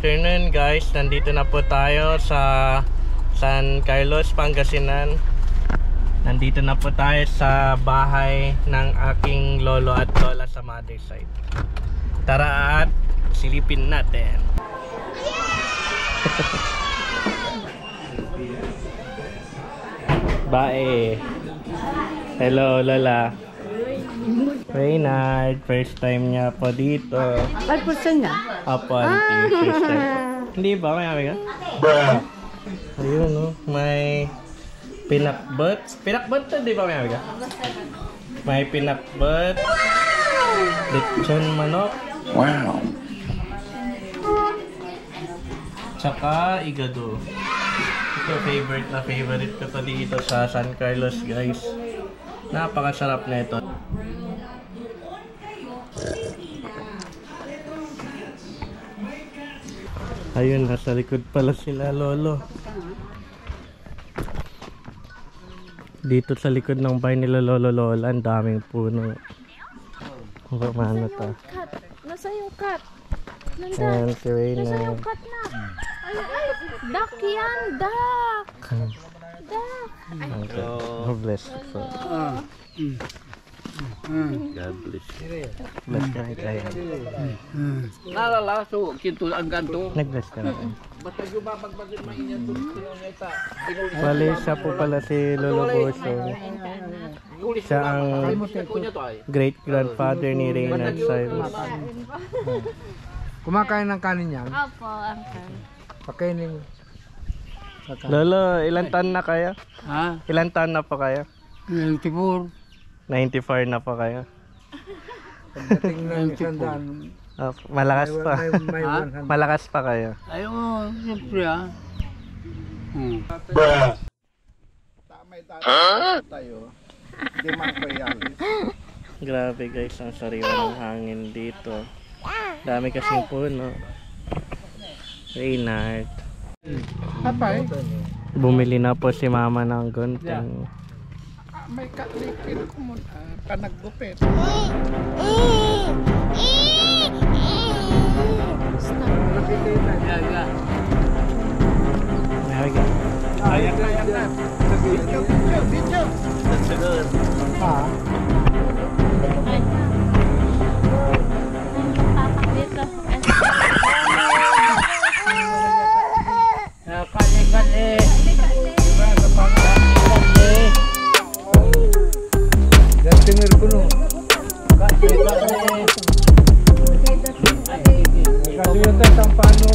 afternoon guys, nandito na po tayo sa San Carlos, Pangasinan. Nandito na po tayo sa bahay ng aking lolo at lola sa mother side. Tara at silipin natin. Bye. Hello lola. Reynard, first time niya po dito. Ay, person niya? Apo, auntie, first time. Hindi ba? May ka? Ayun, no? May pinakbot. Pinakbot to, di ba may ka? May pinakbot. Lechon manok. Wow. Tsaka igado. Ito, favorite ko to dito sa San Carlos, guys. Napakasarap na ito. Ayun, nasa likod pala sila lolo. Dito sa likod ng bahay nila lolo lola, ang daming puno. Ano to? Cut. Nasa yung cut. Ayan, si Reyna. Nasa yung cut na. Ay, duck yan, duck. Okay. God bless. God bless. Bless ka kayo. Nalalaso, kinto ang ganto. Nag-bless ka na. Basta yung babagbasin mainit to neta. Bali, siya po pala si Lolo Boso. Siya ang great grandfather ni Reyna at Cyrus. Kumakain ng kanin yan? Opo, uncle. Pakainin. Lolo, ilan taon na kayo? Ha? Ilan taon na po kayo? 94. 94 na po kayo. Pagdating ng sandaan, Malakas pa. may 100. Malakas pa kayo. Ayun, siyempre ha. Grabe guys, ang sariwa ng hangin dito. Dami kasing puno. Reynard. Apay? Bumili na po si mama ng gunting. May kalipin ko muna. Panaggupit. Yaga. Ayan Ayan. Video. Ha? Dito. Kali-kali. Yan tingir ko no. Kali-kali. Kasi yung tayo tampano.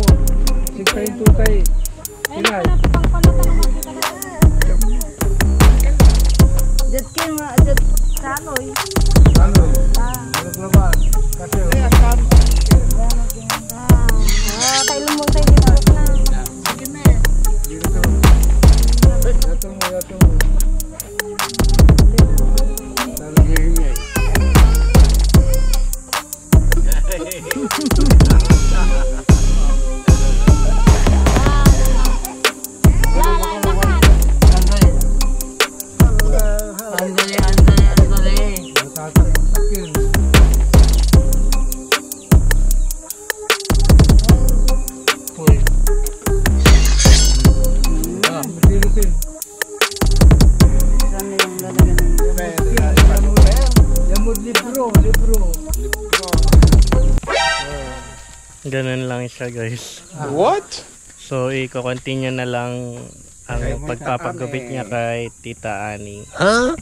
Sigpain tutay. Sinay. Jod kayo nga, jod kanoy. Ano? Naglaban. Kasi ayan kan. Kay lumong tayo dito na. Dito. Yatong mo. Nalagay niya. Ganun lang siya guys. What? So i-continue na lang ang pagpapagupit niya kay Tita Annie. Huh?